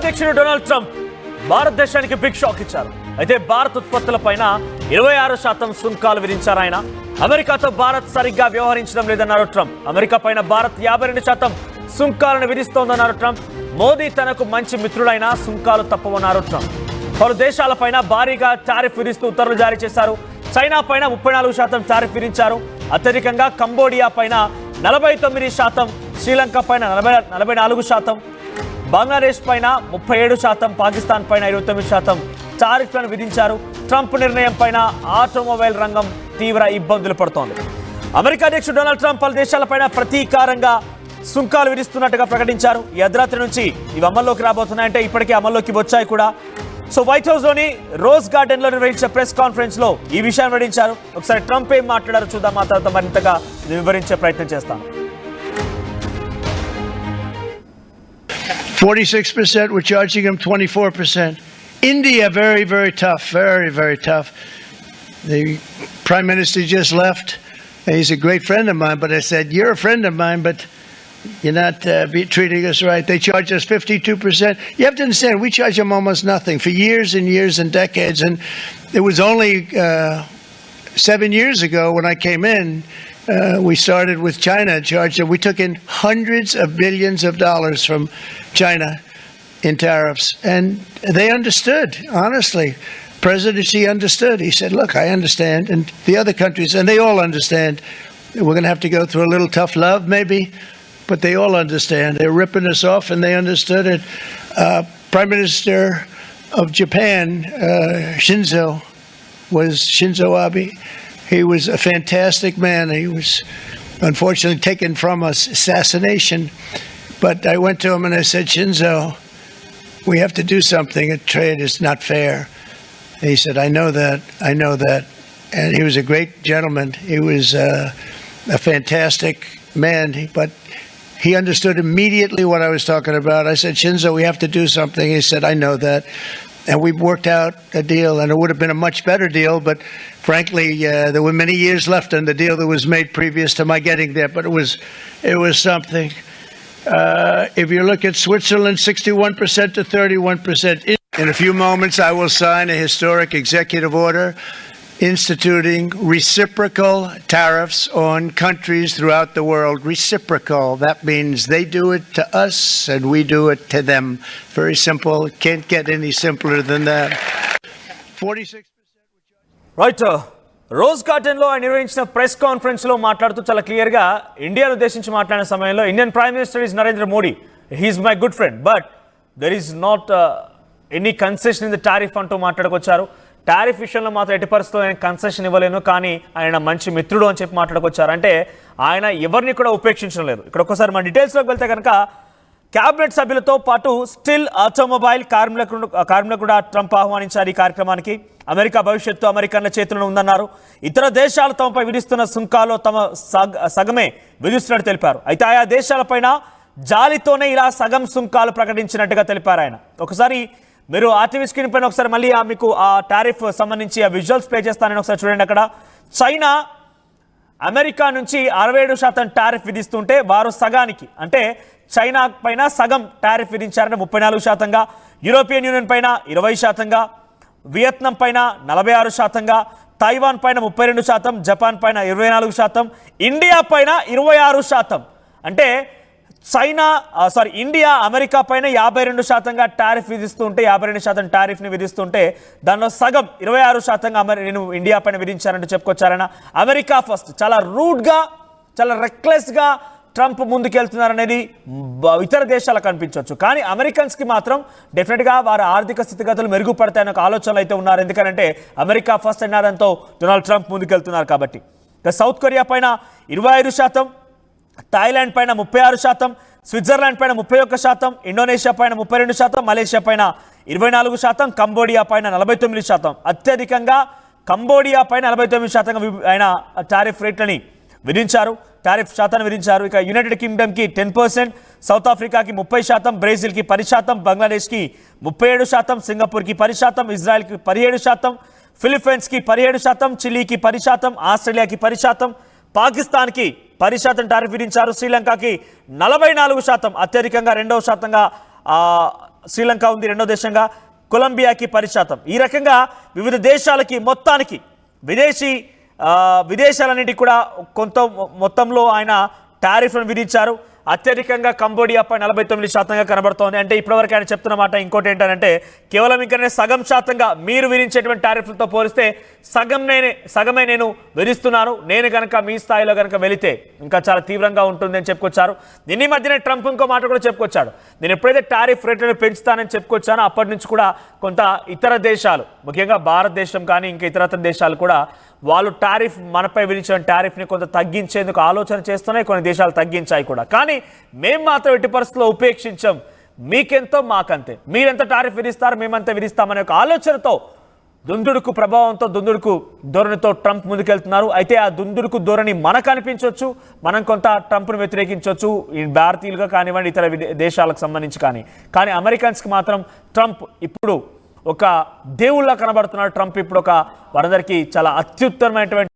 అధ్యక్షుడు Donald Trump భారతదేశానికి big shock ఇచ్చారు. అయితే భారత్ ఉత్పత్తులపైన 26% సుంకాలు విధించారు ఆయన. అమెరికాతో భారత్ సరిగ్గా వ్యవహరించడం లేదన్నారు ట్రంప్. అమెరికా పైన భారత్ 52% సుంకాలను విధిస్తోందన్నారు ట్రంప్. మోదీ తనకు మంచి మిత్రుడైన సుంకాలు తప్పవన్నారు ట్రంప్. పలు దేశాలపైన భారీగా టారిఫ్ విధిస్తూ ఉత్తర్వులు జారీ చేశారు. చైనా పైన 34% టారిఫ్ విధించారు. అత్యధికంగా కంబోడియా పైన 49%, శ్రీలంక పైన 44%, బంగ్లాదేశ్ పైన 37%, పాకిస్తాన్ పైన 29% టారిఫ్లను విధించారు. ట్రంప్ నిర్ణయం పైన ఆటోమొబైల్ రంగం తీవ్ర ఇబ్బందులు పడుతోంది. అమెరికా అధ్యక్షుడు డొనాల్డ్ ట్రంప్ పలు దేశాలపైన ప్రతీకారంగా సుంకాలు విధిస్తున్నట్టుగా ప్రకటించారు. ఈ అర్ధరాత్రి నుంచి ఇవి అమల్లోకి రాబోతున్నాయంటే ఇప్పటికే అమల్లోకి వచ్చాయి కూడా. సో వైట్ హౌస్ లోని రోజ్ గార్డెన్ లో నిర్వహించిన ప్రెస్ కాన్ఫరెన్స్ లో ఈ విషయాన్ని వెల్లడించారు. ఒకసారి ట్రంప్ ఏం మాట్లాడారు చూద్దాం, ఆ తర్వాత మరింతగా వివరించే ప్రయత్నం చేస్తాను. 46%, we're charging them 24%. India, very, very tough, very, very tough. The Prime Minister just left. He's a great friend of mine, but I said, you're a friend of mine, but you're not treating us right. They charge us 52%. You have to understand, we charge them almost nothing for years and years and decades. And it was only 7 years ago when I came in, we started with China, charged them. We took in hundreds of billions of dollars from China in tariffs. And they understood, honestly. President Xi understood. He said, look, I understand. And the other countries, and they all understand. We're going to have to go through a little tough love, maybe. But they all understand. They're ripping us off, and they understood it. Prime Minister of Japan, Shinzo Abe. He was a fantastic man. He was unfortunately taken from us, assassination. But I went to him and I said, Shinzo, we have to do something. A trade is not fair. And he said, I know that. I know that. And he was a great gentleman. He was a fantastic man. But he understood immediately what I was talking about. I said, Shinzo, we have to do something. He said, I know that. And we worked out a deal, and it would have been a much better deal, but frankly, there were many years left in the deal that was made previous to my getting there, but it was something. If you look at Switzerland, 61% to 31%. In a few moments, I will sign a historic executive order instituting reciprocal tariffs on countries throughout the world. Reciprocal. That means they do it to us and we do it to them. Very simple. Can't get any simpler than that. 46%. Right, rose garden లో ఆయన నిర్వహించిన press conference లో మాట్లాడుతూ చాలా clear గా ఇండియాను ఉద్దేశించి మాట్లాడిన సమయంలో Indian prime minister is Narendra Modi. He's my good friend, but there is not any concession in the tariff అంటూ మాట్లాడుకొచ్చారు. టారిఫ్ విషయంలో మాత్రం ఎట్టి పరిస్థితుల్లో ఆయన కన్సెషన్ ఇవ్వలేను, కానీ ఆయన మంచి మిత్రుడు అని చెప్పి మాట్లాడుకొచ్చారు. అంటే ఆయన ఎవరిని కూడా ఉపేక్షించడం లేదు. ఇక్కడ ఒక్కసారి మన డీటెయిల్స్లోకి వెళ్తే కనుక క్యాబినెట్ సభ్యులతో పాటు స్టిల్ ఆటోమొబైల్ కార్మికులు కూడా ట్రంప్ ఆహ్వానించారు ఈ కార్యక్రమానికి. అమెరికా భవిష్యత్తు అమెరికన్ల చేతుల్లో ఉందన్నారు. ఇతర దేశాలు తమపై విధిస్తున్న సుంకాలో తమ సగమే విధిస్తున్నట్టు తెలిపారు. అయితే ఆయా దేశాలపైన జాలితోనే ఇలా సగం సుంకాలు ప్రకటించినట్టుగా తెలిపారు ఆయన. ఒకసారి మీరు ఆర్టీవీ స్క్రీన్ పైన ఒకసారి మళ్ళీ మీకు ఆ టారిఫ్ సంబంధించి ఆ విజువల్స్ ప్లే చేస్తానని ఒకసారి చూడండి. అక్కడ చైనా అమెరికా నుంచి 67% టారిఫ్ విధిస్తుంటే వారు సగానికి, అంటే చైనా పైన సగం టారిఫ్ విధించారంటే 34%గా, యూరోపియన్ యూనియన్ పైన 20%గా, వియత్నాం పైన 46%గా, తైవాన్ పైన 32%, జపాన్ పైన 24%, ఇండియా పైన 26%. అంటే ఇండియా అమెరికా పైన 52%గా టారిఫ్ విధిస్తుంటే 52% టారిఫ్ని విధిస్తుంటే దానిలో సగం 26%గా నేను ఇండియా పైన విధించారంటూ చెప్పుకొచ్చారన్న. అమెరికా ఫస్ట్ చాలా రూడ్గా, చాలా రెక్లెస్గా ట్రంప్ ముందుకెళ్తున్నారనేది ఇతర దేశాలకు కనిపించవచ్చు, కానీ అమెరికన్స్కి మాత్రం డెఫినెట్గా వారి ఆర్థిక స్థితిగతులు మెరుగుపడతాయని ఒక ఆలోచనలు అయితే ఉన్నారు. ఎందుకంటే అమెరికా ఫస్ట్ అన్నారంతో డొనాల్డ్ ట్రంప్ ముందుకెళ్తున్నారు కాబట్టి. ఇక సౌత్ కొరియా పైన 25%, థాయిలాండ్ పైన 36%, స్విట్జర్లాండ్ పైన 31%, ఇండోనేషియా పైన 32%, మలేషియా పైన 24%, కంబోడియా పైన 49%. అత్యధికంగా కంబోడియా పైన 49% ఆయన టారిఫ్ రేట్లని విధించారు, టారిఫ్ శాతాన్ని విధించారు. ఇక యునైటెడ్ కింగ్డమ్కి 10%, సౌత్ ఆఫ్రికాకి 30%, బ్రెజిల్కి 10%, బంగ్లాదేశ్కి 37%, సింగపూర్కి 10%, ఇజ్రాయెల్కి 17%, ఫిలిప్పైన్స్కి 17%, చిలీకి 10%, ఆస్ట్రేలియాకి 10%, పాకిస్తాన్కి 10% టారిఫ్ విధించారు. శ్రీలంకకి 44%, అత్యధికంగా 2% శ్రీలంక ఉంది రెండో దేశంగా, కొలంబియాకి 10%. ఈ రకంగా వివిధ దేశాలకి మొత్తానికి విదేశాలన్నిటికీ కూడా కొంత మొత్తంలో ఆయన టారిఫ్లను విధించారు. అత్యధికంగా కంబోడియాపై 49% కనబడుతోంది. అంటే ఇప్పటివరకు ఆయన చెప్తున్న మాట ఇంకోటి ఏంటంటే కేవలం ఇంకనే సగం శాతంగా మీరు విధించేటువంటి టారిఫ్లతో పోలిస్తే సగమే నేను విధిస్తున్నాను, నేను కనుక మీ స్థాయిలో కనుక వెళితే ఇంకా చాలా తీవ్రంగా ఉంటుంది అని చెప్పుకొచ్చారు. దీని మధ్యనే ట్రంప్ ఇంకో మాట కూడా చెప్పుకొచ్చాడు. నేను ఎప్పుడైతే టారిఫ్ రేట్లను పెంచుతానని చెప్పుకొచ్చానో అప్పటి నుంచి కూడా కొంత ఇతర దేశాలు, ముఖ్యంగా భారతదేశం కానీ ఇంకా ఇతర దేశాలు కూడా వాళ్ళు టారిఫ్ మనపై విధించిన టారిఫ్ని కొంత తగ్గించేందుకు ఆలోచన చేస్తున్నాయి. కొన్ని దేశాలు తగ్గించాయి కూడా. కానీ మేము మాత్రం ఎట్టి పరిస్థితుల్లో ఉపేక్షించాం, మీకెంతో మాకంతే, మీరెంత టారిఫ్ విధిస్తారు మేమంతా విధిస్తామనే ఒక ఆలోచనతో దుందుడుకు ప్రభావంతో దుందుడుకు ధోరణితో ట్రంప్ ముందుకెళ్తున్నారు. అయితే ఆ దుందుడుకు ధోరణి మనకు అనిపించవచ్చు, మనం కొంత ట్రంప్ను వ్యతిరేకించవచ్చు, ఈ భారతీయులుగా కానివ్వండి ఇతర దేశాలకు సంబంధించి కానీ అమెరికన్స్కి మాత్రం ట్రంప్ ఇప్పుడు ఒక దేవుళ్ళ కనబడుతున్నాడు. ట్రంప్ ఇప్పుడు ఒక వారందరికీ చాలా అత్యుత్తమైనటువంటి